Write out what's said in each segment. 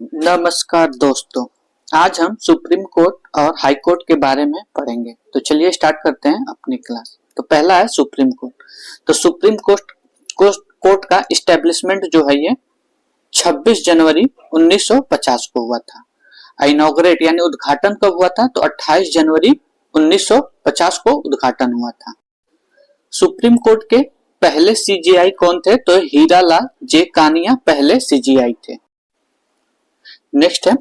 नमस्कार दोस्तों, आज हम सुप्रीम कोर्ट और हाई कोर्ट के बारे में पढ़ेंगे। तो चलिए स्टार्ट करते हैं अपनी क्लास। तो पहला है सुप्रीम कोर्ट। तो सुप्रीम कोर्ट का इस्टेब्लिशमेंट जो है ये 26 जनवरी 1950 को हुआ था। इनॉग्रेट यानी उद्घाटन कब हुआ था? तो 28 जनवरी 1950 को उद्घाटन हुआ था। सुप्रीम कोर्ट के पहले सीजीआई कौन थे? तो हीरालाल जे कानिया पहले सीजीआई थे। नेक्स्ट है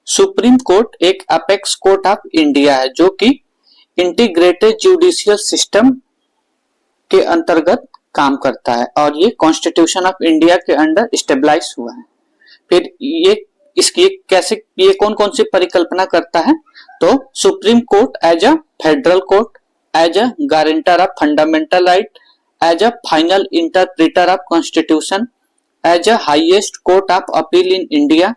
सुप्रीम कोर्ट एक अपेक्स कोर्ट ऑफ इंडिया है जो कि इंटीग्रेटेड जुडिशियल सिस्टम के अंतर्गत काम करता है और ये कॉन्स्टिट्यूशन ऑफ इंडिया के अंडर स्टेबलाइज हुआ है। फिर ये कौन कौन सी परिकल्पना करता है? तो supreme court as a federal court, as a guarantor of fundamental right, as a final interpreter of constitution, as a highest court of appeal in India,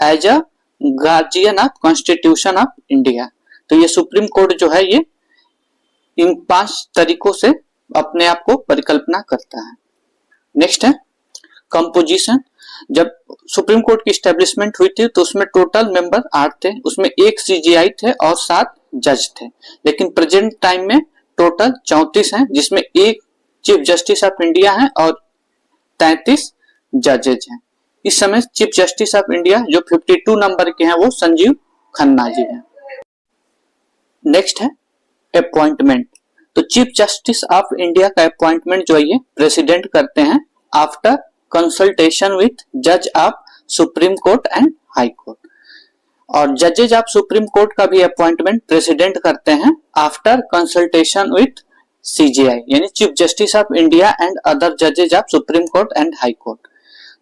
as a guardian of constitution of India. तो ये supreme court जो है ये इन 5 तरीकों से अपने आप को परिकल्पना करता है। नेक्स्ट है कंपोजिशन। जब सुप्रीम कोर्ट की स्टैब्लिशमेंट हुई थी तो उसमें टोटल मेंबर 8 थे, उसमें 1 सीजीआई थे और 7 जज थे। लेकिन प्रेजेंट टाइम में टोटल 34 हैं, जिसमें 1 चीफ जस्टिस ऑफ इंडिया है और 33 जजेज हैं। इस समय चीफ जस्टिस ऑफ इंडिया जो 52 नंबर के हैं वो संजीव खन्ना जी हैं। नेक्स्ट है अपॉइंटमेंट। तो चीफ जस्टिस ऑफ इंडिया का अपॉइंटमेंट जो है ये प्रेसिडेंट करते हैं आफ्टर कंसल्टेशन विथ जज of supreme court and high court. और जजेज ऑफ सुप्रीम कोर्ट का भी अपॉइंटमेंट प्रेसिडेंट करते हैं आफ्टर कंसल्टेशन विथ सीजीआई यानी chief justice of India and other जजेज of supreme court and high court.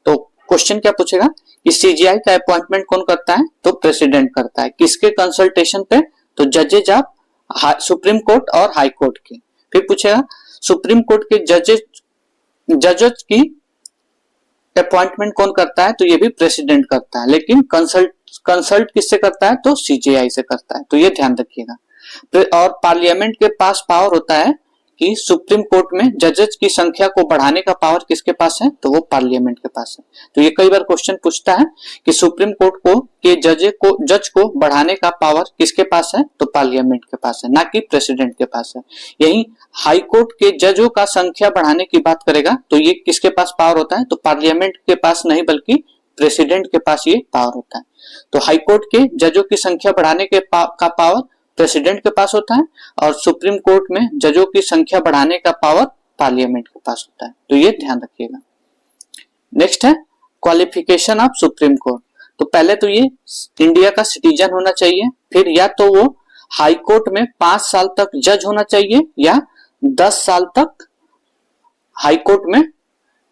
तो क्वेश्चन क्या पूछेगा कि सीजीआई का अपॉइंटमेंट कौन करता है? तो प्रेसिडेंट करता है। किसके कंसल्टेशन पे? तो जजेज ऑफ सुप्रीम कोर्ट और हाई कोर्ट के। फिर पूछेगा सुप्रीम कोर्ट के जजेज की अपॉइंटमेंट कौन करता है? तो ये भी प्रेसिडेंट करता है, लेकिन कंसल्ट किससे करता है? तो सीजीआई से करता है। तो ये ध्यान रखिएगा। और पार्लियामेंट के पास पावर होता है कि सुप्रीम कोर्ट में जजेस की संख्या को बढ़ाने का पावर किसके पास है? तो वो पार्लियामेंट के पास है। तो ये कई बार क्वेश्चन पूछता है कि सुप्रीम कोर्ट को के जज को बढ़ाने का पावर किसके पास है? तो पार्लियामेंट के पास है, ना कि प्रेसिडेंट के पास है। यही हाई कोर्ट के जजों का संख्या बढ़ाने की बात करेगा तो ये किसके पास पावर होता है? तो पार्लियामेंट के पास नहीं बल्कि प्रेसिडेंट के पास ये पावर होता है। तो हाई कोर्ट के जजों की संख्या बढ़ाने का पावर प्रेसिडेंट के पास होता है और सुप्रीम कोर्ट में जजों की संख्या बढ़ाने का पावर पार्लियामेंट के पास होता है। तो ये ध्यान रखिएगा। नेक्स्ट है क्वालिफिकेशन ऑफ सुप्रीम कोर्ट। तो पहले तो ये इंडिया का सिटीजन होना चाहिए, फिर या तो वो हाई कोर्ट में 5 साल तक जज होना चाहिए या 10 साल तक हाई कोर्ट में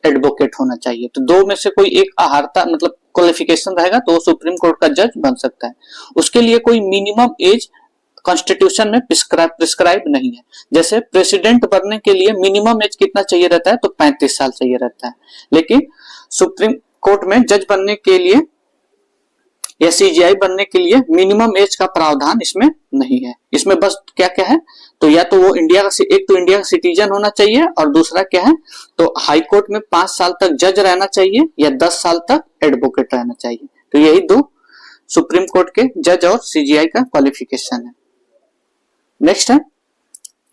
एडवोकेट होना चाहिए। तो दो में से कोई एक आहारता मतलब क्वालिफिकेशन रहेगा तो वो सुप्रीम कोर्ट का जज बन सकता है। उसके लिए कोई मिनिमम एज कॉन्स्टिट्यूशन में प्रिस्क्राइब नहीं है। जैसे प्रेसिडेंट बनने के लिए मिनिमम एज कितना चाहिए रहता है? तो 35 साल चाहिए रहता है, लेकिन सुप्रीम कोर्ट में जज बनने के लिए या सीजीआई बनने के लिए मिनिमम एज का प्रावधान इसमें नहीं है। इसमें बस क्या क्या है? तो या तो वो इंडिया का सिटीजन होना चाहिए और दूसरा क्या है? तो हाई कोर्ट में 5 साल तक जज रहना चाहिए या 10 साल तक एडवोकेट रहना चाहिए। तो यही 2 सुप्रीम कोर्ट के जज और सीजीआई का क्वालिफिकेशन है। नेक्स्ट है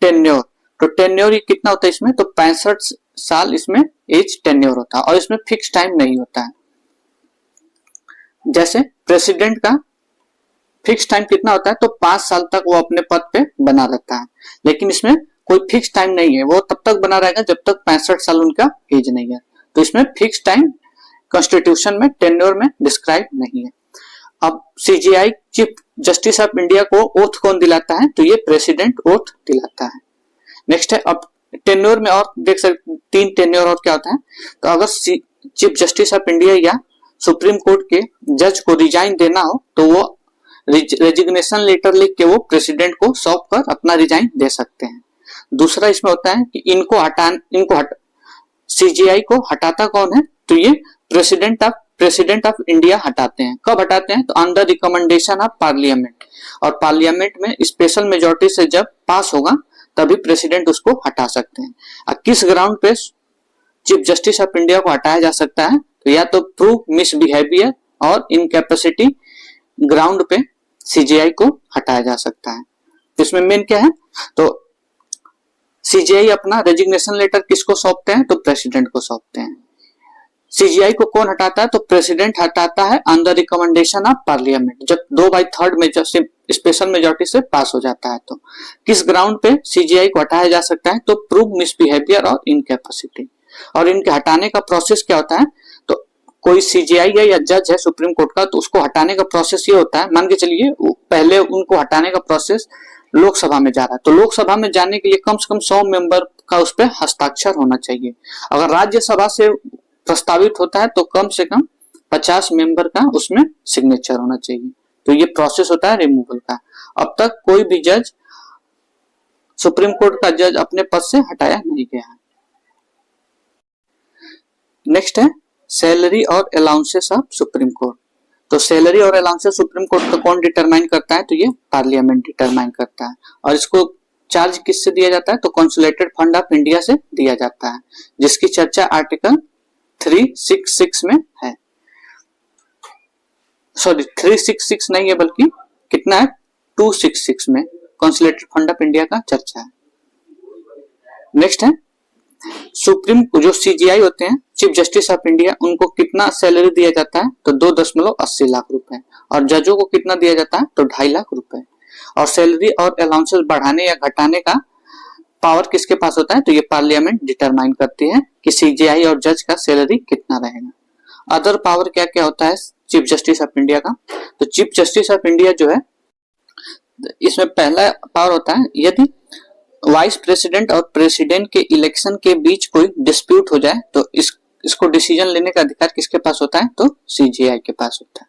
टेन्योर। तो टेन्योर कितना होता है इसमें? तो 65 साल इसमें एज टेन्योर होता है और इसमें फिक्स टाइम नहीं होता है। जैसे प्रेसिडेंट का फिक्स टाइम कितना होता है? तो 5 साल तक वो अपने पद पे बना रहता है, लेकिन इसमें कोई फिक्स टाइम नहीं है। वो तब तक बना रहेगा जब तक 65 साल उनका एज नहीं है। तो इसमें फिक्स टाइम कॉन्स्टिट्यूशन में टेन्योर में डिस्क्राइब नहीं है। अब CGI chief justice of India को ओथ कौन दिलाता है? तो ये प्रेसिडेंट ओथ दिलाता है। नेक्स्ट है अब टेन्योर में और देख सकते 3 टेन्योर और क्या होता है? तो अगर चीफ जस्टिस ऑफ इंडिया या सुप्रीम कोर्ट के जज को रिजाइन देना हो तो वो रेजिग्नेशन लेटर लिख के वो प्रेसिडेंट को सौंप कर अपना रिजाइन दे सकते हैं। दूसरा इसमें होता है कि सीजीआई को हटाता कौन है? तो ये प्रेसिडेंट ऑफ इंडिया हटाते हैं। कब हटाते हैं? तो अंडर रिकमेंडेशन ऑफ पार्लियामेंट, और पार्लियामेंट में स्पेशल मेजोरिटी से जब पास होगा तभी प्रेसिडेंट उसको हटा सकते हैं। अब किस ग्राउंड पे चीफ जस्टिस ऑफ इंडिया को हटाया जा सकता है? तो या तो प्रूव मिसबिहेवियर और इनकैपेसिटी ग्राउंड पे सीजीआई को हटाया जा सकता है। इसमें मेन क्या है, तो सीजीआई अपना रेजिग्नेशन लेटर किसको सौंपते हैं, तो प्रेसिडेंट को सौंपते हैं। सीजीआई को कौन हटाता है, तो प्रेसिडेंट हटाता है on the recommendation of parliament, जब 2/3 मेजर स्पेशल मेजोरिटी से पास हो जाता है। तो किस ग्राउंड पे सीजीआई को हटाया जा सकता है, तो प्रूव मिसबिहेवियर और इनकैपेसिटी। और इनके हटाने का प्रोसेस क्या होता है, तो कोई सीजीआई है या जज है सुप्रीम कोर्ट का, तो उसको हटाने का प्रोसेस ये होता है, मान के चलिए पहले उनको हटाने का प्रोसेस लोकसभा में जा रहा है, तो लोकसभा में जाने के लिए कम से कम 100 मेंबर का उस पर हस्ताक्षर होना चाहिए। अगर राज्यसभा से प्रस्तावित होता है तो कम से कम 50 मेंबर का उसमें सिग्नेचर होना चाहिए। तो ये प्रोसेस होता है रिमूवल का। अब तक कोई भी जज, सुप्रीम कोर्ट का जज अपने पद से हटाया नहीं गया है। नेक्स्ट है सैलरी और अलाउंसेस ऑफ सुप्रीम कोर्ट। तो सैलरी और अलाउंसेस सुप्रीम कोर्ट का कौन डिटरमाइन करता है, तो ये पार्लियामेंट डिटरमाइन करता है। और इसको चार्ज किससे दिया जाता है, तो कंसोलिडेटेड फंड ऑफ इंडिया से दिया जाता है, जिसकी चर्चा आर्टिकल 366 में है। सॉरी 366 नहीं है, बल्कि कितना है 266 में कंसोलिडेटेड फंड ऑफ इंडिया का चर्चा है। नेक्स्ट है सुप्रीम जो सीजीआई होते हैं, चीफ जस्टिस ऑफ इंडिया, उनको कितना सैलरी दिया जाता है, तो 2.80 लाख रुपए। और जजों को कितना दिया जाता है, तो 2.5 लाख रुपए। और सैलरी और अलाउंसेस बढ़ाने या घटाने का पावर किसके पास होता है, तो ये पार्लियामेंट डिटरमाइन करती है कि सीजीआई और जज का सैलरी कितना रहेगा। अदर पावर क्या क्या होता है चीफ जस्टिस ऑफ इंडिया का, तो चीफ जस्टिस ऑफ इंडिया जो है, इसमें पहला पावर होता है, यदि वाइस प्रेसिडेंट और प्रेसिडेंट के इलेक्शन के बीच कोई डिस्प्यूट हो जाए तो इसको डिसीजन लेने का अधिकार किसके पास होता है, तो सीजीआई के पास होता है।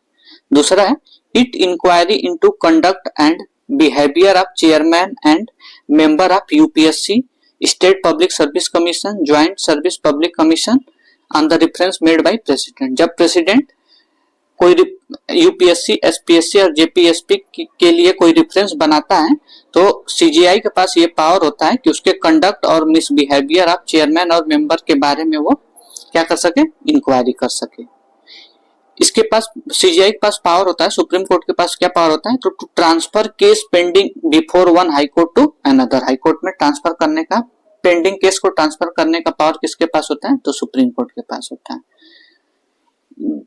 दूसरा है it inquiry into conduct and behaviour of chairman and member of UPSC, state public service commission, joint service public commission on the reference made by president. जब प्रेसिडेंट कोई यूपीएससी, एसपीएससी और जेपीएसपी के लिए कोई रेफरेंस बनाता है, तो CGI के पास ये पावर होता है कि उसके कंडक्ट और मिसबिहेवियर ऑफ चेयरमैन और मेंबर के बारे में वो क्या कर सके, इंक्वायरी कर सके। इसके पास सीजीआई के पास पावर होता है, सुप्रीम कोर्ट के पास क्या पावर होता है, तो to transfer case pending before one high court to another. High court में ट्रांसफर करने का, पेंडिंग केस को ट्रांसफर करने का पावर किसके पास होता है, तो सुप्रीम कोर्ट के पास होता है।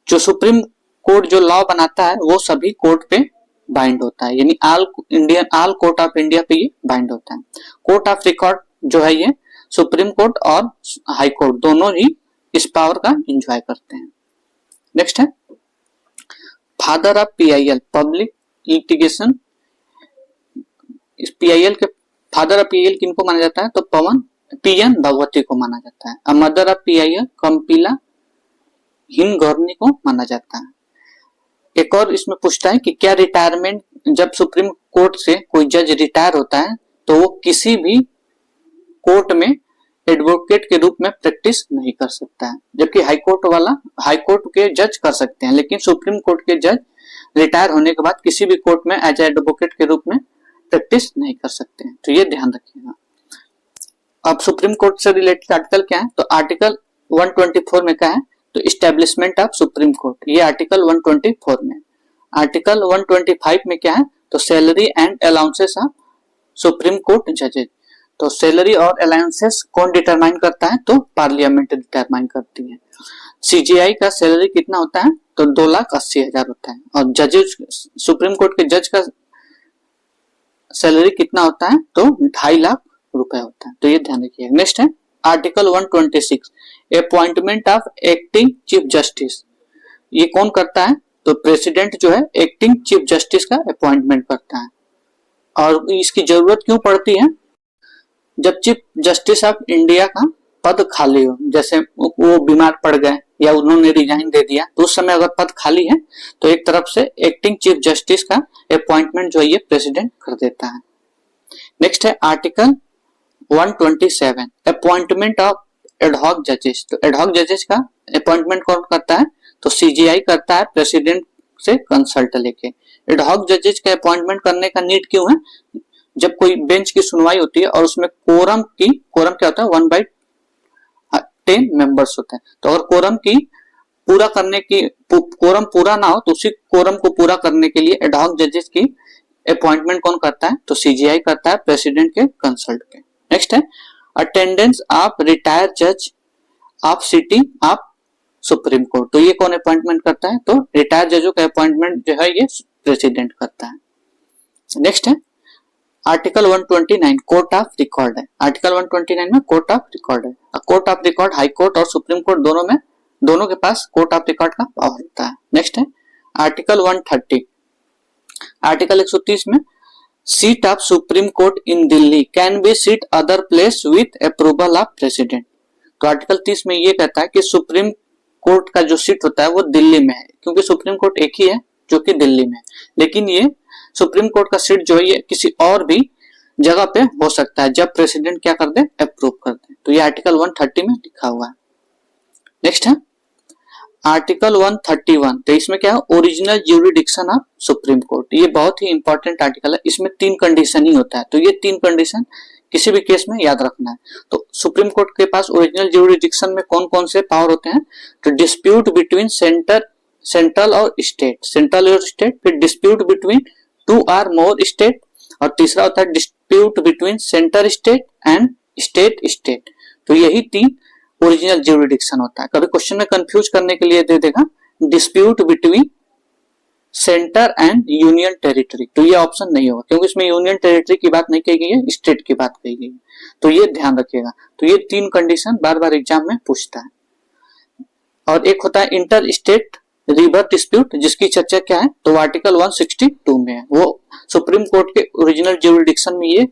जो सुप्रीम कोर्ट जो लॉ बनाता है वो सभी कोर्ट पे बाइंड होता है, यानी ऑल कोर्ट ऑफ इंडिया पे ये बाइंड होता है। कोर्ट ऑफ रिकॉर्ड जो है ये सुप्रीम कोर्ट और हाई कोर्ट दोनों ही इस पावर का एंजॉय करते हैं। नेक्स्ट है father of PIL, public litigation. इस पीआईएल के फादर ऑफ पीआईएल किनको माना जाता है, तो पीएन भगवती को माना जाता है। मदर ऑफ पीआईएल कंपिला हिनगोर्नी को माना जाता है। एक और इसमें पूछता है कि क्या रिटायरमेंट, जब सुप्रीम कोर्ट से कोई जज रिटायर होता है तो वो किसी भी कोर्ट में एडवोकेट के रूप में प्रैक्टिस नहीं कर सकता है, जबकि हाई कोर्ट के जज कर सकते हैं, लेकिन सुप्रीम कोर्ट के जज रिटायर होने के बाद किसी भी कोर्ट में एज एडवोकेट के रूप में प्रैक्टिस नहीं कर सकते हैं। तो ये ध्यान रखिएगा। अब सुप्रीम कोर्ट से रिलेटेड आर्टिकल क्या है, तो आर्टिकल 124 में क्या है, तो इस्टेब्लिशमेंट ऑफ सुप्रीम कोर्ट, ये आर्टिकल 124 में। आर्टिकल 125 में क्या है, तो salary and allowances of supreme court जजेज। तो सैलरी और अलाउंसेस कौन डिटरमाइन करता है, तो पार्लियामेंट डिटरमाइन करती है। सीजीआई का सैलरी कितना होता है, तो 2,80,000 होता है। और जजेज, सुप्रीम कोर्ट के जज का सैलरी कितना होता है, तो 2.5 लाख रुपए होता है। तो ये ध्यान रखिए। नेक्स्ट है article 126 appointment of acting chief justice. ये कौन करता है, तो प्रेसिडेंट जो है एक्टिंग चीफ जस्टिस का अपॉइंटमेंट करता है। और इसकी जरूरत क्यों पड़ती है, जब चीफ जस्टिस ऑफ इंडिया का पद खाली हो, जैसे वो बीमार पड़ गए या उन्होंने रिजाइन दे दिया, तो उस समय अगर पद खाली है तो एक तरफ से एक्टिंग चीफ जस्टिस का अपॉइंटमेंट जो है ये प्रेसिडेंट कर देता है। नेक्स्ट है आर्टिकल 127 अपॉइंटमेंट ऑफ एडहॉक जजेस। तो एडहॉक जजेस का अपॉइंटमेंट कौन करता है, तो सीजीआई करता है प्रेसिडेंट से कंसल्ट लेके। एडहॉक जजेस का अपॉइंटमेंट करने का नीड क्यों है, जब कोई बेंच की सुनवाई होती है और उसमें कोरम क्या होता है, 1/10 मेंबर्स होता है। तो अगर कोरम की पूरा करने की, कोरम पूरा ना हो तो उसी कोरम को पूरा करने के लिए एडहॉक जजेस की अपॉइंटमेंट कौन करता है? तो सीजीआई करता है प्रेसिडेंट के कंसल्ट के। नेक्स्ट है अटेंडेंस ऑफ रिटायर्ड जज of sitting of supreme court. तो ये कौन अपॉइंटमेंट करता है? तो रिटायर्ड जजों का अपॉइंटमेंट जो है ये प्रेसिडेंट करता है। नेक्स्ट है आर्टिकल 129 कोर्ट ऑफ रिकॉर्ड है। आर्टिकल 129 में कोर्ट ऑफ रिकॉर्ड है। Court of record high court और सुप्रीम कोर्ट दोनों के पास कोर्ट ऑफ रिकॉर्ड का पावर होता है। नेक्स्ट है आर्टिकल 130। आर्टिकल 130 में seat of supreme court in Delhi can be seat other place with approval of president. तो आर्टिकल 30 में ये कहता है कि सुप्रीम कोर्ट का जो सीट होता है वो दिल्ली में है, क्योंकि सुप्रीम कोर्ट एक ही है जो कि दिल्ली में है, लेकिन ये सुप्रीम कोर्ट का सीट जो है ये किसी और भी जगह पे हो सकता है जब प्रेसिडेंट क्या कर दे? अप्रूव कर दे। तो ये आर्टिकल 130 में लिखा हुआ है। नेक्स्ट है आर्टिकल 131। तो इसमें क्या है? Original jurisdiction of supreme court. ये बहुत ही इंपॉर्टेंट आर्टिकल है। इसमें 3 कंडीशन ही होता है, तो ये 3 कंडीशन किसी भी केस में याद रखना है। तो सुप्रीम कोर्ट के पास ओरिजिनल ज्यूरिडिक्शन में कौन कौन से पावर होते हैं? तो डिस्प्यूट बिटवीन सेंट्रल और स्टेट, सेंट्रल और स्टेट, फिर dispute between 2 or more state, और तीसरा होता है dispute between centre state and state state. तो यही 3 ओरिजिनल ज्यूरिडिक्शन होता है। कभी क्वेश्चन में कंफ्यूज करने के लिए दे देगा dispute between centre and union territory, तो ये ऑप्शन नहीं होगा क्योंकि इसमें यूनियन टेरिटरी की बात नहीं कही गई है, स्टेट की बात कही गई है, तो ये ध्यान रखिएगा। तो ये 3 कंडीशन बार बार एग्जाम में पूछता है। और एक होता है इंटर स्टेट रिवर डिस्प्यूट, जिसकी चर्चा क्या है? तो आर्टिकल 162 में है। वो सुप्रीम कोर्ट के ओरिजिनल ज्यूरिडिक्शन में ये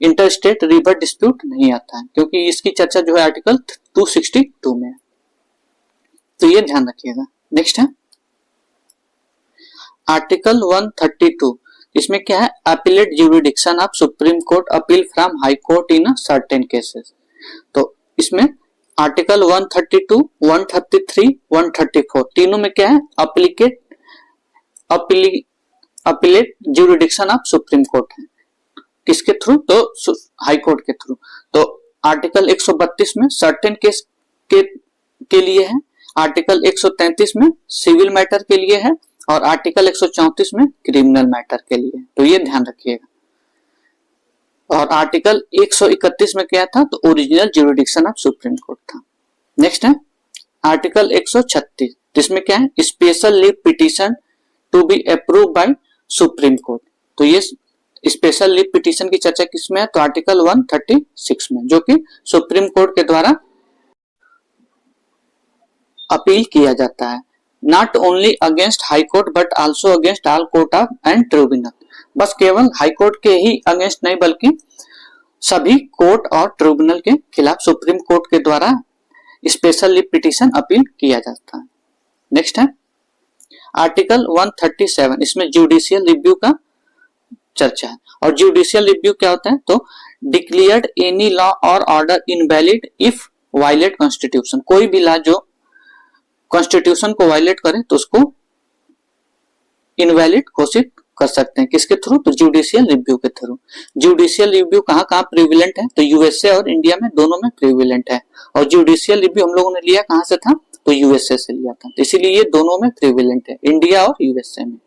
इंटर स्टेट रिवर डिस्प्यूट नहीं आता है, क्योंकि इसकी चर्चा जो है आर्टिकल 262 में है। तो ये ध्यान रखिएगा। नेक्स्ट है आर्टिकल 132। इसमें क्या है? Appellate jurisdiction of supreme court appeal from high court in certain cases. तो इसमें आर्टिकल 132, 133, 134 तीनों में क्या है? Appellate jurisdiction of supreme court है। किसके थ्रू? तो हाई कोर्ट के थ्रू। तो आर्टिकल 132 में सर्टेन केस के लिए है, आर्टिकल 133 में सिविल मैटर के लिए है, और आर्टिकल 134 में क्रिमिनल मैटर के लिए। तो ये ध्यान रखिएगा। और आर्टिकल 131 में क्या था? तो original jurisdiction of supreme court था। नेक्स्ट है आर्टिकल 136, जिसमें क्या है? Special leave petition to be approve by supreme court. तो ये स्पेशल लीव पिटीशन की चर्चा किसमें है? तो आर्टिकल 136 में, जो कि सुप्रीम कोर्ट के द्वारा अपील किया जाता है। Not only against high court but also against all court of and tribunal. बस केवल हाई कोर्ट के ही अगेंस्ट नहीं, बल्कि सभी कोर्ट और ट्रिब्यूनल के खिलाफ सुप्रीम कोर्ट के द्वारा स्पेशल लीव पिटीशन अपील किया जाता है। नेक्स्ट है आर्टिकल 137। इसमें जुडिशियल रिव्यू का चर्चा है। और जुडिशियल रिव्यू क्या होता है? तो डिक्लेयर्ड एनी लॉ और order invalid if violate constitution. कोई भी लॉ जो कॉन्स्टिट्यूशन को वायलेट करे तो उसको इनवैलिड घोषित कर सकते हैं। किसके थ्रू? तो जुडिशियल रिव्यू के थ्रू। जुडिशियल रिव्यू कहाँ प्रिविलेंट है? तो यूएसए और इंडिया में दोनों में प्रिविलेंट है। और जुडिशियल रिव्यू हम लोगों ने लिया कहां से था? तो यूएसए से लिया था, इसीलिए ये दोनों में प्रिविलेंट है, इंडिया और यूएसए में।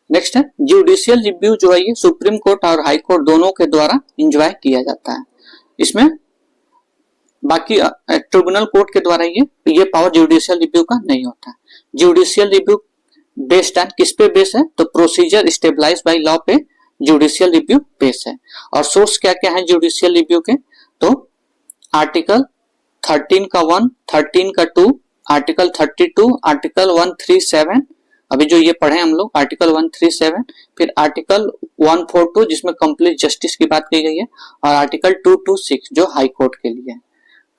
नेक्स्ट है जुडिशियल रिव्यू जो है ये सुप्रीम कोर्ट और हाई कोर्ट दोनों के द्वारा एंजॉय किया जाता है। इसमें बाकी ट्रिब्यूनल कोर्ट के द्वारा ये पावर जुडिशियल रिव्यू का नहीं होता है। जुडिशियल रिव्यू बेस्ड ऑन किस पे बेस है? तो प्रोसीजर स्टेबलाइज्ड बाय लॉ पे जुडिशियल रिव्यू बेस है। और सोर्स क्या क्या है जुडिशियल रिव्यू के? तो आर्टिकल 13 का 1, 13 का 2, आर्टिकल 32, आर्टिकल 137, अभी जो ये पढ़े हम लोग आर्टिकल 137, फिर आर्टिकल 142 जिसमें कंप्लीट जस्टिस की बात की गई है, और आर्टिकल 226 जो हाई कोर्ट के लिए है।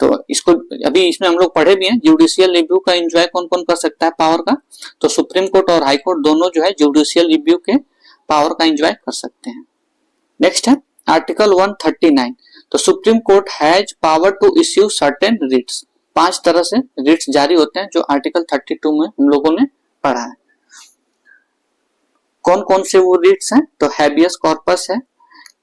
तो इसको अभी इसमें हम लोग पढ़े भी हैं। जुडिशियल रिव्यू का एंजॉय कौन कौन कर सकता है पावर का? तो सुप्रीम कोर्ट और हाई कोर्ट दोनों जो है जुडिशियल रिव्यू के पावर का एंजॉय कर सकते हैं। नेक्स्ट है आर्टिकल 139। तो supreme court has power to issue certain writs. 5 तरह से रिट्स जारी होते हैं जो आर्टिकल 32 में हम लोगों ने पढ़ा है। कौन कौन से वो रिट्स हैं? तो हैबियस कॉर्पस है,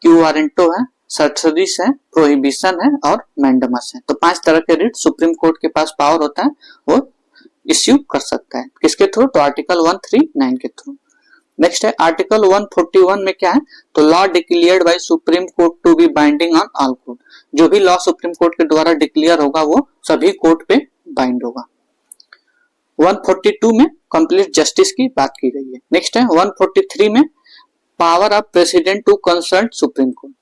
क्यू वारंटो है, सर्टरीज है, प्रोहिबिशन है और मैंडमस है। तो 5 तरह के रिट सुप्रीम कोर्ट के पास पावर होता है, वो इश्यू कर सकता है। किसके थ्रू? तो आर्टिकल 139 के थ्रू। नेक्स्ट है आर्टिकल 141 में क्या है? तो law declared by supreme court to be binding on all court. जो भी लॉ सुप्रीम कोर्ट के द्वारा डिक्लेयर होगा वो सभी कोर्ट पे बाइंड होगा। 142 में कंप्लीट जस्टिस की बात की गई है। नेक्स्ट है 143 में power of president to consult supreme court.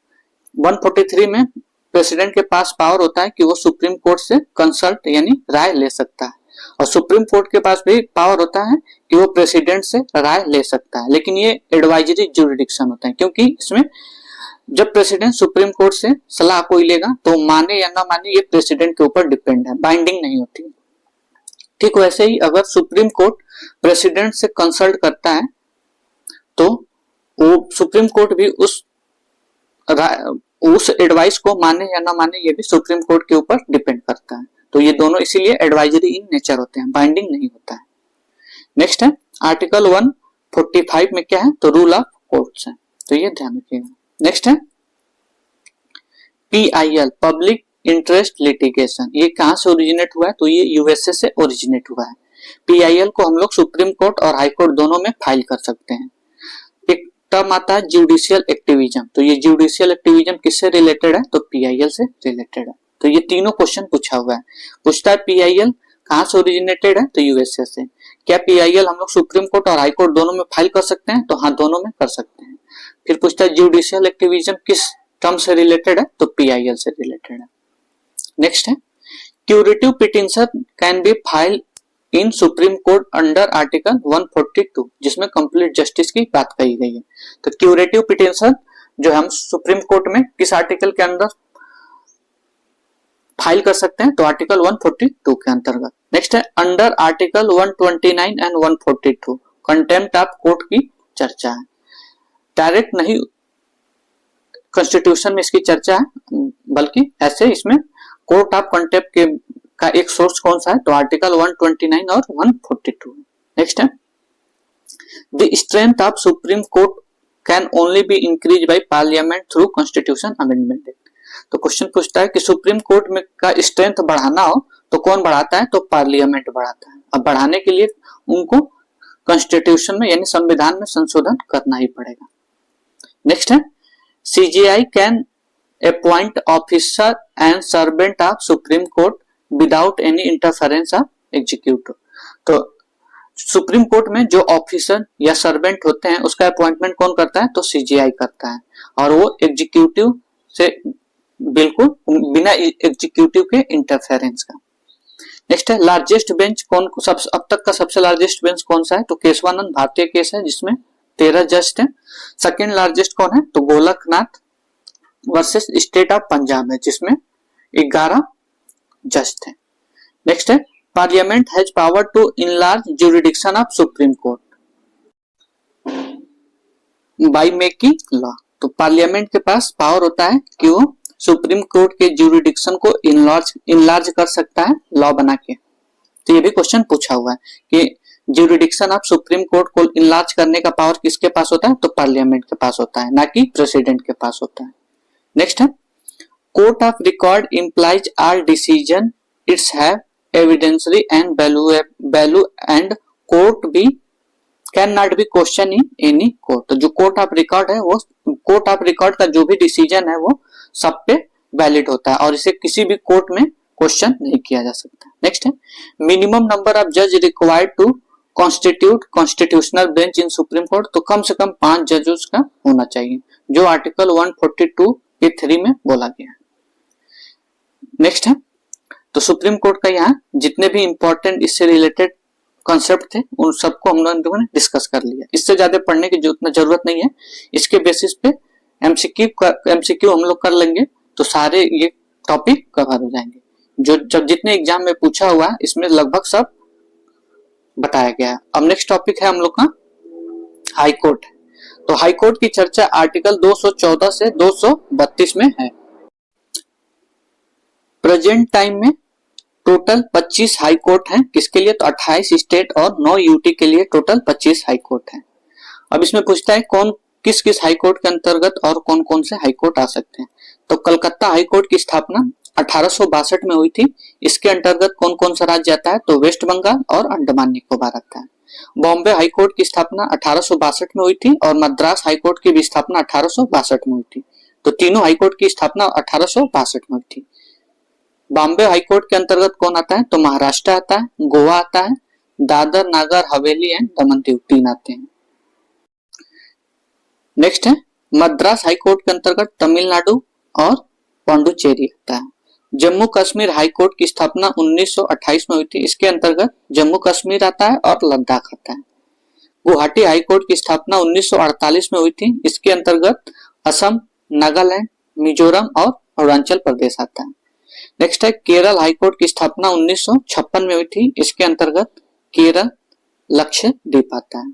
143 में प्रेसिडेंट के पास पावर होता है कि वो सुप्रीम कोर्ट से कंसल्ट यानी राय ले सकता है, और सुप्रीम कोर्ट के पास भी पावर होता है कि वो प्रेसिडेंट से राय ले सकता है, लेकिन ये एडवाइजरी जुरिडिक्शन होता है, क्योंकि इसमें जब प्रेसिडेंट सुप्रीम कोर्ट से सलाह कोई लेगा तो माने या ना माने ये प्रेसिडेंट के ऊपर डिपेंड है, बाइंडिंग नहीं होती। ठीक वैसे ही अगर सुप्रीम कोर्ट प्रेसिडेंट से कंसल्ट करता है तो वो सुप्रीम कोर्ट भी उस एडवाइस को माने या ना माने ये भी सुप्रीम कोर्ट के ऊपर डिपेंड करता है। तो ये दोनों इसीलिए एडवाइजरी इन नेचर होते हैं, बाइंडिंग नहीं होता है। नेक्स्ट है आर्टिकल 145 में क्या है? तो रूल ऑफ कोर्ट्स है, तो ये ध्यान रखिएगा। नेक्स्ट है PIL पब्लिक इंटरेस्ट लिटिगेशन। ये कहां से ओरिजिनेट हुआ है? तो ये यूएसए से ओरिजिनेट हुआ है। PIL को हम लोग सुप्रीम कोर्ट और हाई कोर्ट दोनों में फाइल कर सकते हैं। एक टर्म आता है जुडिशियल एक्टिविज्म। तो ये जुडिशियल एक्टिविज्म किससे रिलेटेड है? तो PIL से रिलेटेड है। तो ये तीनों क्वेश्चन पूछा हुआ है। पूछता है PIL कहां से ओरिजिनेटेड है? तो यूएसए से। क्या PIL हम लोग सुप्रीम कोर्ट और हाई कोर्ट दोनों में फाइल कर सकते हैं? तो हाँ, दोनों में कर सकते हैं। फिर पूछता है जुडिशियल एक्टिविज्म किस टर्म से रिलेटेड है? तो PIL से रिलेटेड है। नेक्स्ट है curative petition can be file in supreme court under article 142, जिसमें कंप्लीट जस्टिस की बात कही गई है। तो क्यूरेटिव पिटीशन जो हम सुप्रीम कोर्ट में किस आर्टिकल के अंदर फाइल कर सकते हैं? तो आर्टिकल 142 के अंतर्गत। नेक्स्ट है under article 129 and 142 contempt of court की चर्चा है। डायरेक्ट नहीं कॉन्स्टिट्यूशन में इसकी चर्चा है, बल्कि ऐसे इसमें कोर्ट ऑफ कंटेम्प्ट के का एक सोर्स कौन सा है? तो आर्टिकल 129 और 142। नेक्स्ट है the strength of supreme court can only be increase by parliament through constitution amendment. तो क्वेश्चन पूछता है कि सुप्रीम कोर्ट में का स्ट्रेंथ बढ़ाना हो तो कौन बढ़ाता है? तो पार्लियामेंट बढ़ाता है। अब बढ़ाने के लिए उनको कॉन्स्टिट्यूशन में यानी संविधान में संशोधन करना ही पड़ेगा। नेक्स्ट है CJI can appoint officer and servant of supreme court without any interference of executive. तो सुप्रीम कोर्ट में जो ऑफिसर या सर्वेंट होते हैं उसका अपॉइंटमेंट कौन करता है? तो CJI करता है, और वो एग्जीक्यूटिव से बिल्कुल बिना एग्जीक्यूटिव के इंटरफेरेंस का। नेक्स्ट है लार्जेस्ट बेंच कौन अब तक का सबसे लार्जेस्ट बेंच कौन सा है? तो केशवानंद भारतीय केस है जिसमें 13 जज हैं। सेकेंड लार्जेस्ट कौन है? तो Golaknath versus state of Punjab है जिसमें 11 जज थे। नेक्स्ट है parliament has power to enlarge jurisdiction of supreme court by making law. तो पार्लियामेंट के पास पावर होता है कि वो सुप्रीम कोर्ट के ज्यूरिडिक्शन को इनलार्ज कर सकता है लॉ बना के। तो ये भी क्वेश्चन पूछा हुआ है कि ज्यूरिडिक्शन ऑफ सुप्रीम कोर्ट को इनलार्ज करने का पावर किसके पास होता है? तो पार्लियामेंट के पास होता है, ना कि प्रेसिडेंट के पास होता है। नेक्स्ट है court of record implies are decision it's have evidentiary and value and court be can not be question in any court. तो जो कोर्ट ऑफ रिकॉर्ड है वो कोर्ट ऑफ रिकॉर्ड का जो भी डिसीजन है वो सब पे वैलिड होता है और इसे किसी भी कोर्ट में क्वेश्चन नहीं किया जा सकता। नेक्स्ट है मिनिमम नंबर ऑफ जज required to constitute constitutional bench in supreme court. तो कम से कम 5 जजेस का होना चाहिए, जो आर्टिकल 142 के 3 में बोला गया है। नेक्स्ट है तो सुप्रीम कोर्ट का यहाँ जितने भी इंपॉर्टेंट इससे रिलेटेड कॉन्सेप्ट थे उन सबको हम लोगों ने डिस्कस कर लिया। इससे ज्यादा पढ़ने की जरूरत नहीं है। इसके बेसिस पे एमसीक्यू हम लोग कर लेंगे तो सारे ये टॉपिक कवर हो जाएंगे। जो जब जितने एग्जाम में पूछा हुआ है इसमें लगभग सब बताया गया है। अब नेक्स्ट टॉपिक है हम लोग का हाई कोर्ट। तो हाई कोर्ट की चर्चा आर्टिकल 214 से 232 में है। प्रेजेंट टाइम में टोटल 25 हाई कोर्ट हैं। किसके लिए? तो 28 स्टेट और 9 यूटी के लिए टोटल 25 हाई कोर्ट हैं। अब इसमें पूछता है कौन किस किस हाई कोर्ट के अंतर्गत और कौन कौन से हाई कोर्ट आ सकते हैं। तो कलकत्ता हाई कोर्ट की स्थापना 1862 में हुई थी। इसके अंतर्गत कौन कौन सा राज्य आता है? तो वेस्ट बंगाल और अंडमान निकोबार आता है। बॉम्बे हाई कोर्ट की स्थापना 1862 में हुई थी और मद्रास हाई कोर्ट की भी स्थापना 1862 में हुई थी। तो तीनों हाई कोर्ट की स्थापना 1862 में हुई थी। बॉम्बे हाई कोर्ट के अंतर्गत कौन आता है? तो महाराष्ट्र आता है, गोवा आता है, दादर नागर हवेली एंड दमन दीव 3 आते हैं। नेक्स्ट है मद्रास हाई कोर्ट के अंतर्गत तमिलनाडु और पांडुचेरी आता है। जम्मू कश्मीर हाई कोर्ट की स्थापना 1928 में हुई थी। इसके अंतर्गत जम्मू कश्मीर आता है और लद्दाख आता है। गुवाहाटी हाई कोर्ट की स्थापना 1948 में हुई थी। इसके अंतर्गत असम, नागालैंड, मिजोरम और अरुणाचल प्रदेश आता है। नेक्स्ट है केरल हाई कोर्ट की स्थापना 1956 में हुई थी। इसके अंतर्गत केरल, लक्षद्वीप आता है।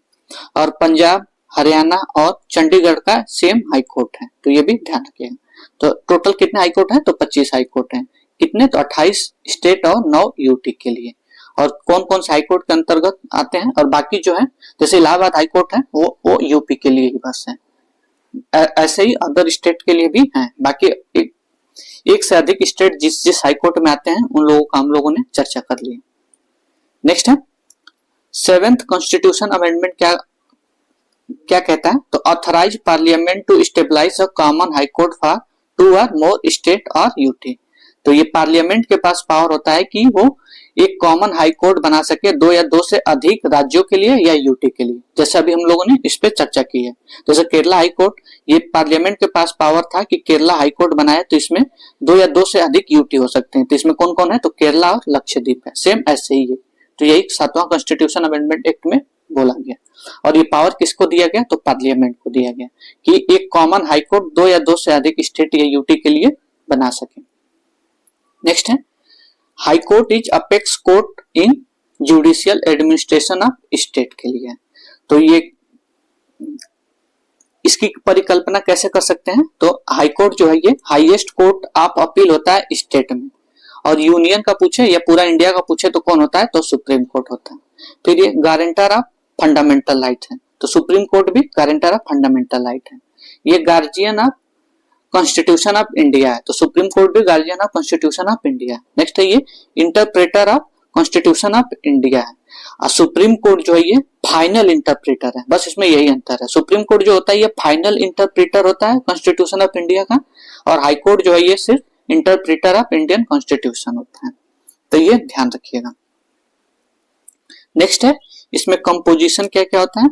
और पंजाब, हरियाणा और चंडीगढ़ का सेम हाई कोर्ट है, तो ये भी ध्यान रखिएगा। तो टोटल कितने हाई कोर्ट हैं? तो 25 हाई कोर्ट हैं। कितने? तो 28 स्टेट और 9 यूटी के लिए। और कौन कौन से हाई कोर्ट के अंतर्गत आते हैं? और बाकी जो है जैसे इलाहाबाद हाई कोर्ट है वो यूपी के लिए ही बस है। ऐसे ही अदर स्टेट के लिए भी हैं। बाकी एक से अधिक स्टेट जिस हाई कोर्ट में आते हैं उन लोगों का हम लोगों ने चर्चा कर ली। नेक्स्ट है 7th कॉन्स्टिट्यूशन अमेंडमेंट क्या कहता है? तो authorise parliament to stabilise a common high court for 2 और मोर स्टेट और यूटी। तो ये पार्लियामेंट के पास पावर होता है कि वो एक कॉमन हाई कोर्ट बना सके 2 या 2 से अधिक राज्यों के लिए या यूटी के लिए। जैसे अभी हम लोगों ने इस पे चर्चा की है। जैसे केरला हाई कोर्ट, ये पार्लियामेंट के पास पावर था कि केरला हाई कोर्ट बनाए तो इसमें 2 या 2 से अधिक यूटी हो सकते हैं। तो इसमें कौन कौन है? तो केरला और लक्षद्वीप है। सेम ऐसे ही है। तो यही 7वां कॉन्स्टिट्यूशन अमेंडमेंट एक्ट में बोला गया। और ये पावर किसको दिया गया? तो पार्लियामेंट को दिया गया कि एक कॉमन हाई कोर्ट 2 या 2 से अधिक स्टेट या यूटी के लिए बना सके। नेक्स्ट है high court is apex court in judicial administration of state के लिए। तो ये इसकी परिकल्पना कैसे कर सकते हैं? तो हाई कोर्ट जो है ये हाईएस्ट कोर्ट ऑफ अपील होता है स्टेट में। और यूनियन का पूछे या पूरा इंडिया का पूछे तो कौन होता है? तो सुप्रीम कोर्ट होता है। फिर ये गारंटर ऑफ फंडामेंटल राइट है। तो सुप्रीम कोर्ट भी गारंटर ऑफ फंडामेंटल राइट है। ये guardian of constitution of India है। तो सुप्रीम कोर्ट भी guardian of constitution of India है। नेक्स्ट है ये interpreter of constitution of India है। और सुप्रीम कोर्ट जो है ये फाइनल इंटरप्रेटर है। बस इसमें यही अंतर है। सुप्रीम कोर्ट जो होता है ये फाइनल इंटरप्रेटर होता है कॉन्स्टिट्यूशन ऑफ इंडिया का, और हाई कोर्ट जो है ये सिर्फ इंटरप्रेटर ऑफ इंडियन कॉन्स्टिट्यूशन होता है। तो ये ध्यान रखिएगा। नेक्स्ट है इसमें कंपोजिशन क्या क्या होता है?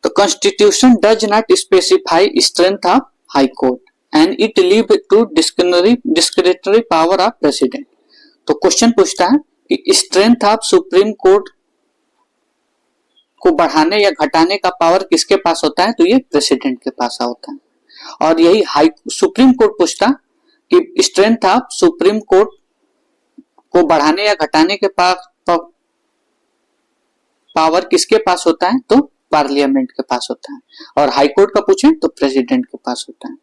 तो constitution does not specify strength of high court and it leave to discretionary power of president. तो क्वेश्चन पूछता है कि स्ट्रेंथ ऑफ सुप्रीम कोर्ट को बढ़ाने या घटाने का पावर किसके पास होता है? तो ये प्रेसिडेंट के पास होता है। और यही सुप्रीम कोर्ट पूछता कि स्ट्रेंथ ऑफ सुप्रीम कोर्ट को बढ़ाने या घटाने के पावर किसके पास होता है? तो पार्लियामेंट के पास होता है। और हाई कोर्ट का पूछे तो प्रेसिडेंट के पास होता है।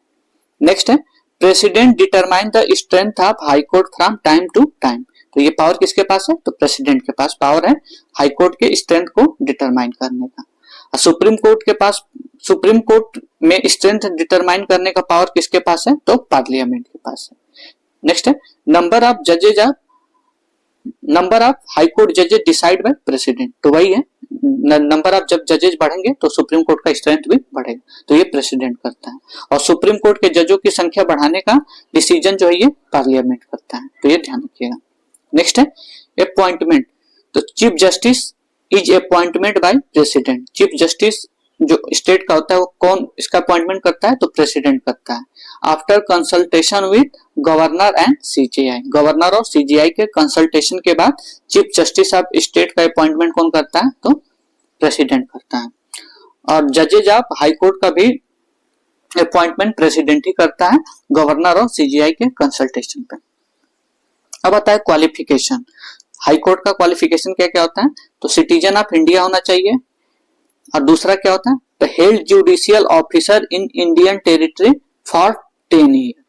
नेक्स्ट है president determine the strength of high court from time to time. तो ये पावर किसके पास है? तो प्रेसिडेंट के पास पावर है हाई कोर्ट के स्ट्रेंथ को डिटरमाइन करने का। सुप्रीम कोर्ट में स्ट्रेंथ डिटरमाइन करने का पावर किसके पास है? तो पार्लियामेंट के पास है। नेक्स्ट है नंबर ऑफ हाई कोर्ट जजेस डिसाइड बाय प्रेसिडेंट। तो वही है नंबर ऑफ जब जजेस बढ़ेंगे तो सुप्रीम कोर्ट का स्ट्रेंथ भी बढ़ेगा। तो ये प्रेसिडेंट करता है। और सुप्रीम कोर्ट के जजों की संख्या बढ़ाने का डिसीजन जो है ये पार्लियामेंट करता है। तो ये ध्यान रखिएगा। नेक्स्ट है अपॉइंटमेंट। तो chief justice is appointment by president. Chief justice जो स्टेट का होता है वो कौन इसका अपॉइंटमेंट करता है? तो प्रेसिडेंट करता है। After consultation with governor and CGI. Governor और सीजीआई के कंसल्टेशन के बाद चीफ जस्टिस ऑफ स्टेट का अपॉइंटमेंट कौन करता है? तो प्रेसिडेंट करता है। और जजेज ऑफ हाई कोर्ट का भी अपॉइंटमेंट प्रेसिडेंट ही करता है गवर्नर और सीजीआई के कंसल्टेशन पे। अब आता है क्वालिफिकेशन। हाई कोर्ट का क्वालिफिकेशन क्या क्या होता है? तो सिटीजन ऑफ इंडिया होना चाहिए। और दूसरा क्या होता है? तो held judicial officer in Indian territory for 10 year.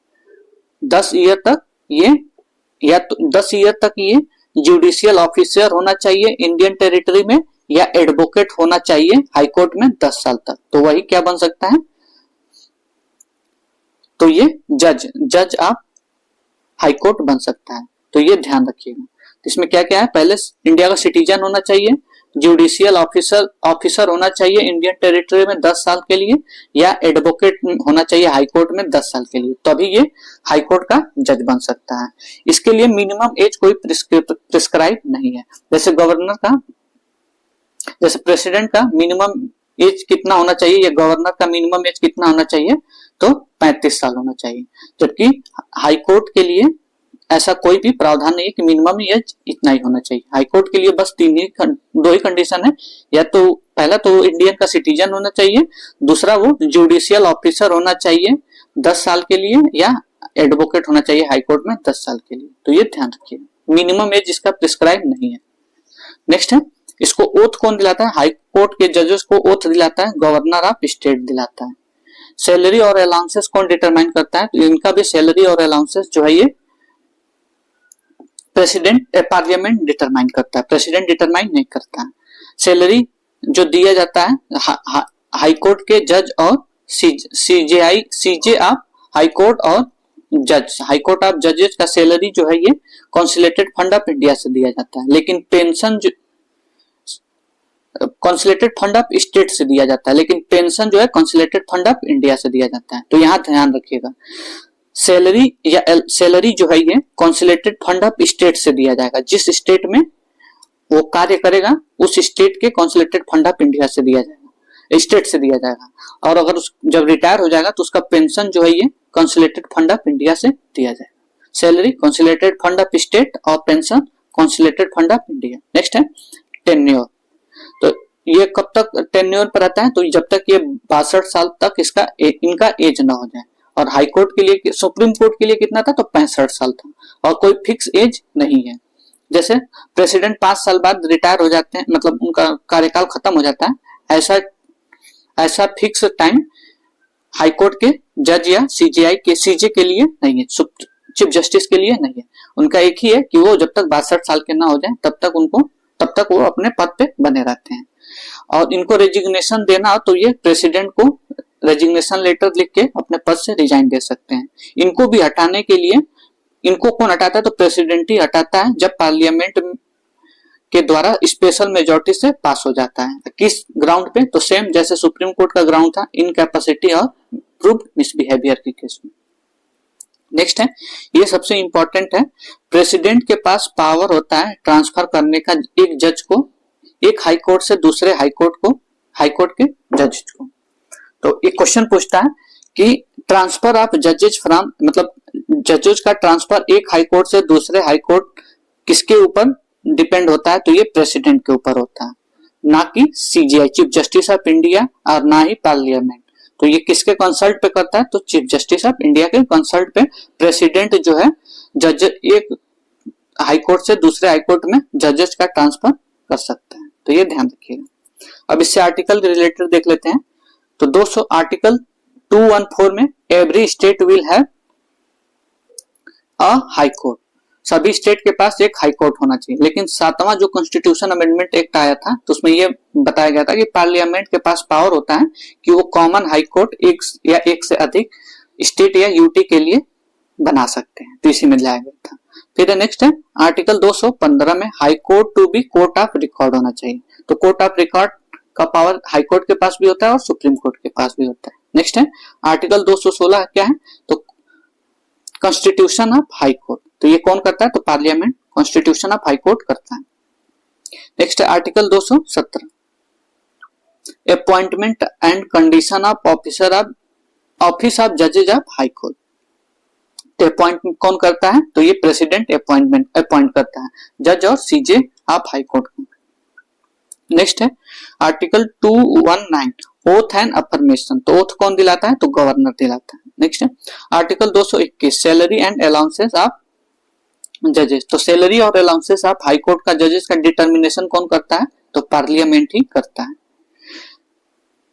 10 year तक ये जुडिशियल ऑफिसर होना चाहिए इंडियन टेरिटरी में, या एडवोकेट होना चाहिए हाई कोर्ट में 10 साल तक। तो वही क्या बन सकता है? तो ये जज आप हाई कोर्ट बन सकता है, तो ये ध्यान रखिएगा। इसमें क्या क्या है, पहले इंडिया का सिटीजन होना चाहिए, जुडिशियल ऑफिसर होना चाहिए इंडियन टेरिटरी में 10 साल के लिए, या एडवोकेट होना चाहिए हाई कोर्ट में 10 साल के लिए, तभी ये हाई कोर्ट का जज बन सकता है। इसके लिए मिनिमम एज कोई प्रिस्क्राइब नहीं है। जैसे गवर्नर का, जैसे प्रेसिडेंट का मिनिमम एज कितना होना चाहिए, या गवर्नर का मिनिमम एज कितना होना चाहिए, तो 35 साल होना चाहिए। जबकि हाई कोर्ट के लिए ऐसा कोई भी प्रावधान नहीं है कि मिनिमम एज इतना ही होना चाहिए। हाई कोर्ट के लिए बस दो ही कंडीशन है, या तो पहला तो इंडियन का सिटीजन होना चाहिए, दूसरा वो जुडिशियल ऑफिसर होना चाहिए 10 साल के लिए, या एडवोकेट होना चाहिए हाई कोर्ट में 10 साल के लिए। तो ये ध्यान रखिए, मिनिमम एज इसका प्रिस्क्राइब नहीं है। नेक्स्ट है, इसको ओथ कौन दिलाता है, हाई कोर्ट के जजेस को ओथ दिलाता है गवर्नर ऑफ स्टेट दिलाता है। सैलरी और अलाउंसेस कौन डिटरमाइन करता है, तो इनका भी सैलरी और अलाउंसेस जो है ये पार्लियामेंट डिटरमाइन करता है, प्रेसिडेंट डिटरमाइन नहीं करता है। सैलरी जो दिया जाता है हाई कोर्ट के जज और सीजे ऑफ हाई कोर्ट और जज, हाई कोर्ट ऑफ जजेस का सैलरी जो है ये कॉन्सुलेटेड फंड ऑफ इंडिया से दिया जाता है, लेकिन pension consolidated fund of state से दिया जाता है, लेकिन पेंशन जो है कॉन्सुलेटेड फंड ऑफ इंडिया से दिया जाता है। तो यहाँ ध्यान रखिएगा, सैलरी जो है ये कॉन्सुलेटेड फंड ऑफ स्टेट से दिया जाएगा, जिस स्टेट में वो कार्य करेगा उस स्टेट के कॉन्सुलेटेड फंड ऑफ इंडिया से दिया जाएगा, स्टेट से दिया जाएगा। और अगर जब रिटायर हो जाएगा तो उसका पेंशन जो है ये कॉन्सुलेटेड फंड ऑफ इंडिया से दिया जाएगा। Salary consolidated fund of state और pension consolidated fund of India. Next है टेन्योर, तो ये कब तक टेन्योर पर रहता है, तो जब तक ये 62 साल तक इनका एज ना हो जाए। और हाई कोर्ट के लिए, सुप्रीम कोर्ट के लिए कितना था, तो 65 साल था, और कोई फिक्स एज नहीं है। जैसे प्रेसिडेंट 5 साल बाद रिटायर हो जाते हैं, मतलब उनका कार्यकाल खत्म हो जाता है, ऐसा फिक्स टाइम हाई कोर्ट के जज या सीजे के लिए नहीं है, चीफ जस्टिस के लिए नहीं है। उनका एक ही है कि वो जब तक 62 साल के ना हो जाए तब तक वो अपने पद पे बने रहते हैं। और इनको रेजिग्नेशन देना हो तो ये प्रेसिडेंट को रेजिग्नेशन लेटर लिख के अपने पद से रिजाइन दे सकते हैं। इनको भी हटाने के लिए, इनको कौन हटाता है, तो प्रेसिडेंट ही हटाता है, जब पार्लियामेंट के द्वारा स्पेशल मेजोरिटी से पास हो जाता है। किस ग्राउंड पे, तो सेम जैसे सुप्रीम कोर्ट का ग्राउंड था, इनकैपेसिटी और प्रूव्ड मिसबिहेवियर के केस में। नेक्स्ट है, ये सबसे इंपॉर्टेंट है, प्रेसिडेंट के पास पावर होता है ट्रांसफर करने का एक जज को एक हाई कोर्ट से दूसरे हाई कोर्ट के जज को। तो एक क्वेश्चन पूछता है कि ट्रांसफर ऑफ जजेस फ्रॉम, मतलब जजेस का ट्रांसफर एक हाई कोर्ट से दूसरे हाई कोर्ट किसके ऊपर डिपेंड होता है, तो ये प्रेसिडेंट के ऊपर होता है, ना कि CGI chief justice of India, और ना ही पार्लियामेंट। तो ये किसके कंसल्ट पे करता है, तो चीफ जस्टिस ऑफ इंडिया के कंसल्ट पे प्रेसिडेंट जो है जज एक हाई कोर्ट से दूसरे हाई कोर्ट में जजेस का ट्रांसफर कर सकता है। तो ये ध्यान रखिएगा। अब इससे आर्टिकल रिलेटेड देख लेते हैं। तो 200 आर्टिकल 214 में every state will have a high court, सभी स्टेट के पास एक हाई कोर्ट होना चाहिए। लेकिन 7वां जो कॉन्स्टिट्यूशन अमेंडमेंट एक्ट आया था, तो उसमें यह बताया गया था कि पार्लियामेंट के पास पावर होता है कि वो कॉमन हाई कोर्ट एक या एक से अधिक स्टेट या यूटी के लिए बना सकते हैं। तो इसी में लाया गया था। फिर नेक्स्ट है आर्टिकल 215 में high court to be court of record होना चाहिए। तो कोर्ट ऑफ रिकॉर्ड का पावर हाई कोर्ट के पास भी होता है और सुप्रीम कोर्ट के पास भी होता है। नेक्स्ट है आर्टिकल 216 क्या है, तो कॉन्स्टिट्यूशन ऑफ हाई कोर्ट। तो ये कौन करता है, तो parliament constitution of high court करता है। नेक्स्ट है article 217 appointment and condition of office of जजेज ऑफ हाई कोर्ट। तो अपॉइंटमेंट कौन करता है, तो ये प्रेसिडेंट अपॉइंट करता है जज और सीजे ऑफ हाई कोर्ट को। नेक्स्ट है आर्टिकल 219 ओथ एंड अफर्मेशन। तो ओथ कौन दिलाता है, तो गवर्नर दिलाता है। नेक्स्ट है article 221 salary and allowances of जजेस। तो सैलरी और अलाउंसेस ऑफ हाई कोर्ट का जजेस का डिटर्मिनेशन कौन करता है, तो पार्लियामेंट ही करता है।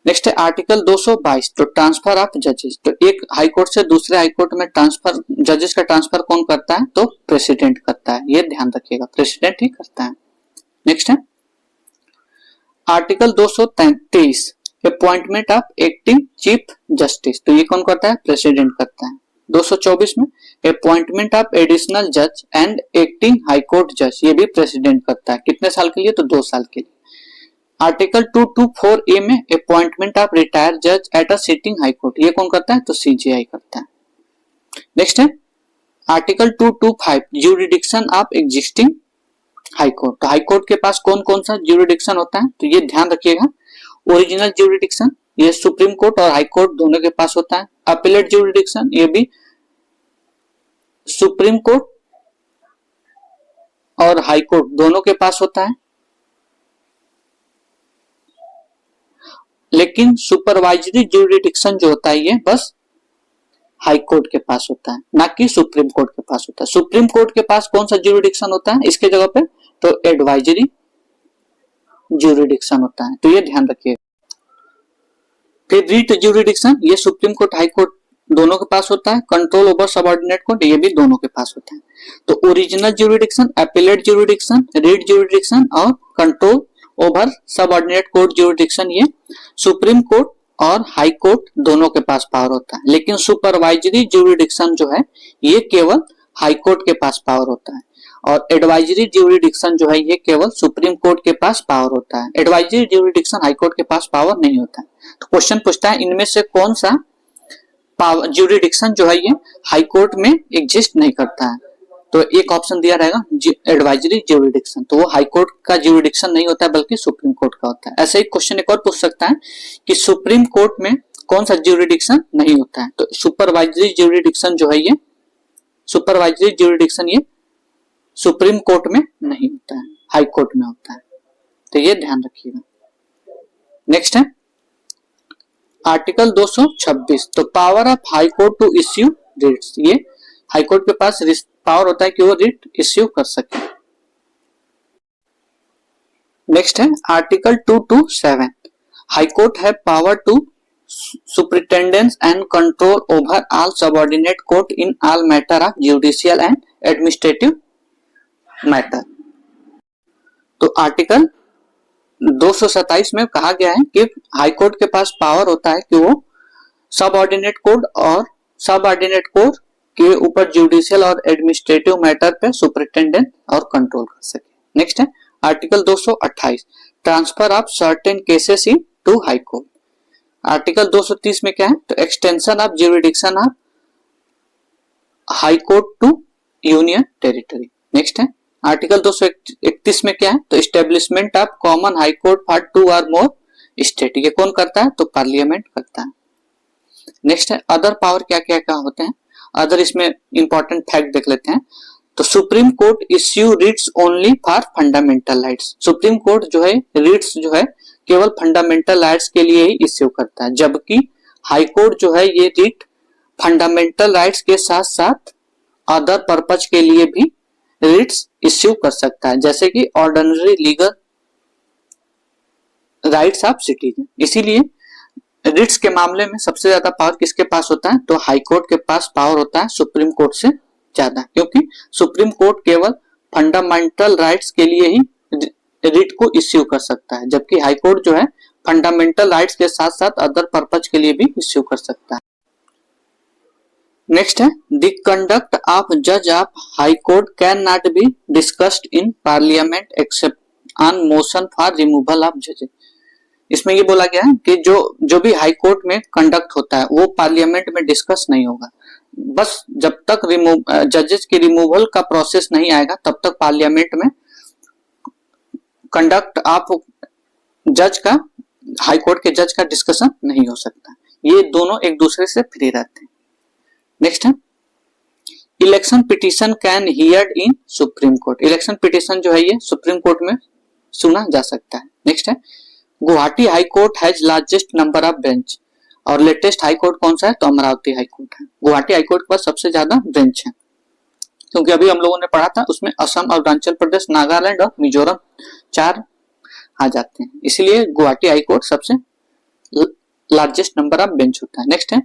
नेक्स्ट है आर्टिकल 222 तो ट्रांसफर ऑफ जजेस। तो एक हाई कोर्ट से दूसरे हाई कोर्ट में ट्रांसफर, जजेस का ट्रांसफर कौन करता है, तो प्रेसिडेंट करता है। ये ध्यान रखिएगा, प्रेसिडेंट ही करता है। नेक्स्ट है article 223 appointment of acting chief justice, तो ये कौन करता है? प्रेसिडेंट करता है। 224 में अपॉइंटमेंट ऑफ एडिशनल जज एंड एक्टिंग हाई कोर्ट जज, ये भी प्रेसिडेंट करता है। कितने साल के लिए? तो 2 साल के लिए। आर्टिकल 224A में अपॉइंटमेंट ऑफ रिटायर्ड जज at a sitting high court, ये कौन करता है? तो सीजेआई करता है। नेक्स्ट है article 225 jurisdiction of existing high court, तो हाई कोर्ट के पास कौन कौन सा ज्यूरिडिक्शन होता है? तो ये ध्यान रखिएगा। ओरिजिनल ज्यूरिडिक्शन ये सुप्रीम कोर्ट और हाई कोर्ट दोनों के पास होता है। अपीलेट ज्यूरिडिक्शन ये भी सुप्रीम कोर्ट और हाई कोर्ट दोनों के पास होता है, लेकिन सुपरवाइजरी ज्यूरिडिक्शन जो होता है ये बस हाई कोर्ट के पास होता है, ना कि सुप्रीम कोर्ट के पास होता है। सुप्रीम कोर्ट के पास कौन सा ज्यूरिडिक्शन होता है इसके जगह पे? तो एडवाइजरी ज्यूरिडिक्शन होता है, तो ये ध्यान रखिए। फिर रीट ज्यूरिडिक्शन ये सुप्रीम कोर्ट हाई कोर्ट दोनों के पास होता है। कंट्रोल ओवर सबऑर्डिनेट कोर्ट ये भी दोनों के पास होता है। तो original jurisdiction, appellate jurisdiction, writ jurisdiction और control over subordinate court jurisdiction ये सुप्रीम कोर्ट और हाई कोर्ट दोनों के पास पावर होता है। लेकिन सुपरवाइजरी ज्यूरिडिक्शन जो है ये केवल हाई कोर्ट के पास पावर होता है, और एडवाइजरी ज्यूरिडिक्शन जो है ये केवल सुप्रीम कोर्ट के पास पावर होता है। एडवाइजरी ज्यूरिडिक्शन हाई कोर्ट के पास पावर नहीं होता है। तो क्वेश्चन पूछता है इनमें से कौन सा पावर ज्यूरिडिक्शन जो है ये हाई कोर्ट में एग्जिस्ट नहीं करता है? तो एक ऑप्शन दिया रहेगा एडवाइजरी ज्यूरिडिक्शन, तो वो हाई कोर्ट का ज्यूरिडिक्शन नहीं होता है बल्कि सुप्रीम कोर्ट का होता है। ऐसे ही क्वेश्चन एक और पूछ सकता है कि सुप्रीम कोर्ट में कौन सा ज्यूरिडिक्शन नहीं होता है? तो सुपरवाइजरी ज्यूरिडिक्शन जो है ये सुपरवाइजरी ज्यूरिडिक्शन ये सुप्रीम कोर्ट में नहीं होता है, हाई कोर्ट में होता है, तो ये ध्यान रखिएगा। नेक्स्ट है आर्टिकल 226, तो power of high court to issue writs, ये हाई कोर्ट के पास पावर होता है कि वो रिट इश्यू कर सके। नेक्स्ट है आर्टिकल 227, हाई कोर्ट है power to superintendence and control over all subordinate court in all matter of judicial and administrative matter. तो आर्टिकल 227 में कहा गया है कि हाई कोर्ट के पास पावर होता है कि वो सबऑर्डिनेट कोर्ट और सबऑर्डिनेट कोर्ट के ऊपर जुडिशियल और एडमिनिस्ट्रेटिव मैटर पे सुपरिटेंडेंट और कंट्रोल कर सके। नेक्स्ट है article 228, transfer of certain cases into high court. Article 230 में क्या है? तो extension of jurisdiction of high court to union territory. Next है आर्टिकल 231 में क्या है? तो establishment of common high court for 2 और मोर स्टेट, ये कौन करता है? तो पार्लियामेंट करता है। नेक्स्ट है अदर पावर क्या क्या क्या होते हैं? अदर इसमें इंपॉर्टेंट फैक्ट देख लेते हैं। तो supreme court issue writs only for fundamental rights, supreme court जो है रिट्स जो है केवल फंडामेंटल राइट्स के लिए ही इश्यू करता है, जबकि हाई कोर्ट जो है ये रिट फंडामेंटल राइट्स के साथ साथ अदर पर्पज के लिए भी रिट्स इश्यू कर सकता है, जैसे कि ordinary legal rights of citizen. इसीलिए रिट्स के मामले में सबसे ज्यादा पावर किसके पास होता है? तो हाई कोर्ट के पास पावर होता है सुप्रीम कोर्ट से ज्यादा, क्योंकि सुप्रीम कोर्ट केवल फंडामेंटल राइट्स के लिए ही रिट को इश्यू कर सकता है, जबकि हाई कोर्ट जो है फंडामेंटल राइट्स के साथ साथ अदर पर्पज के लिए भी इश्यू कर सकता है। नेक्स्ट है द कंडक्ट ऑफ जज of high court can not be discussed in parliament except on motion for removal of जजेस। इसमें ये बोला गया है कि जो भी हाई कोर्ट में कंडक्ट होता है वो पार्लियामेंट में डिस्कस नहीं होगा, बस जब तक जजेस की रिमूवल का प्रोसेस नहीं आएगा तब तक पार्लियामेंट में कंडक्ट ऑफ जज का हाई कोर्ट के जज का डिस्कशन नहीं हो सकता। ये दोनों एक दूसरे से फ्री रहते हैं। नेक्स्ट है election petition can heard in supreme court, election petition जो है ये सुप्रीम कोर्ट में सुना जा सकता है। नेक्स्ट है Guwahati high court has largest number of bench, और लेटेस्ट हाई कोर्ट कौन सा है? तो अमरावती हाई कोर्ट है। गुवाहाटी हाई कोर्ट पर सबसे ज्यादा बेंच है, क्योंकि अभी हम लोगों ने पढ़ा था उसमें असम, अरुणाचल प्रदेश, नागालैंड और मिजोरम 4 आ जाते हैं, इसलिए गुवाहाटी हाई कोर्ट सबसे लार्जेस्ट नंबर ऑफ बेंच होता है। नेक्स्ट है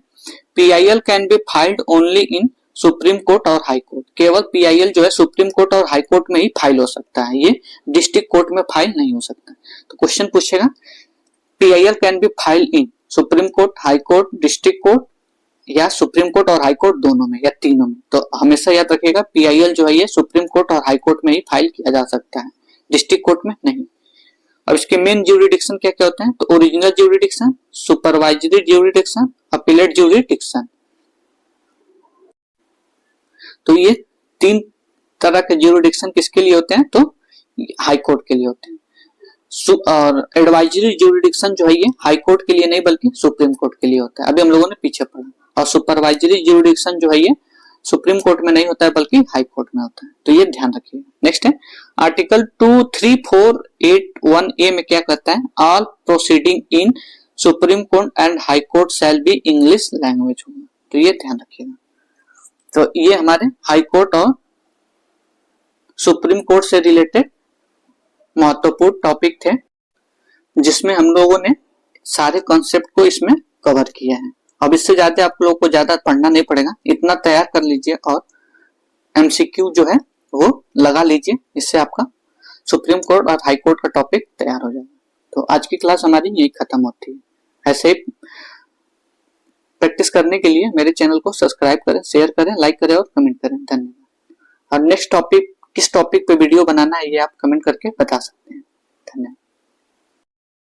PIL can be filed only in supreme court और हाई कोर्ट, केवल PIL जो है सुप्रीम कोर्ट और हाई कोर्ट में ही फाइल हो सकता है, ये डिस्ट्रिक्ट कोर्ट में फाइल नहीं हो सकता। तो क्वेश्चन पूछेगा PIL can be file in supreme court, high court, district court या सुप्रीम कोर्ट और हाई कोर्ट दोनों में या तीनों में। तो हमेशा याद रखिएगा PIL जो है ये सुप्रीम कोर्ट और हाई कोर्ट में ही फाइल किया जा सकता है, डिस्ट्रिक्ट कोर्ट में नहीं। अब इसके मेन ज्यूरिडिक्शन क्या क्या होते हैं, तो original jurisdiction, supervisory jurisdiction, appellate jurisdiction. तो ये तीन तरह के ज्यूरिडिक्शन किसके लिए होते हैं, तो हाई कोर्ट के लिए होते हैं। और एडवाइजरी ज्यूरिडिक्शन जो है ये हाई कोर्ट के लिए नहीं बल्कि सुप्रीम कोर्ट के लिए होता है, अभी हम लोगों ने पीछे पढ़ा। और सुपरवाइजरी ज्यूरिडिक्शन जो है ये सुप्रीम कोर्ट में नहीं होता है बल्कि हाई कोर्ट में होता है, तो ये ध्यान रखिए। नेक्स्ट है आर्टिकल 2348(1)(a) में क्या कहता है, all proceeding in supreme court and high court shall be English language होगा, तो ये ध्यान रखिएगा। तो ये हमारे हाई कोर्ट और सुप्रीम कोर्ट से रिलेटेड महत्वपूर्ण टॉपिक थे, जिसमें हम लोगों ने सारे कॉन्सेप्ट को इसमें कवर किया है। अब इससे ज्यादा आप लोगों को ज्यादा पढ़ना नहीं पड़ेगा, इतना तैयार कर लीजिए और MCQ जो है वो लगा लीजिए, इससे आपका सुप्रीम कोर्ट और हाई कोर्ट का टॉपिक तैयार हो जाएगा। तो आज की क्लास हमारी यही खत्म होती है। ऐसे ही प्रैक्टिस करने के लिए मेरे चैनल को सब्सक्राइब करें, शेयर करें, लाइक करें और कमेंट करें। धन्यवाद। और नेक्स्ट टॉपिक किस टॉपिक पे वीडियो बनाना है ये आप कमेंट करके बता सकते हैं। धन्यवाद।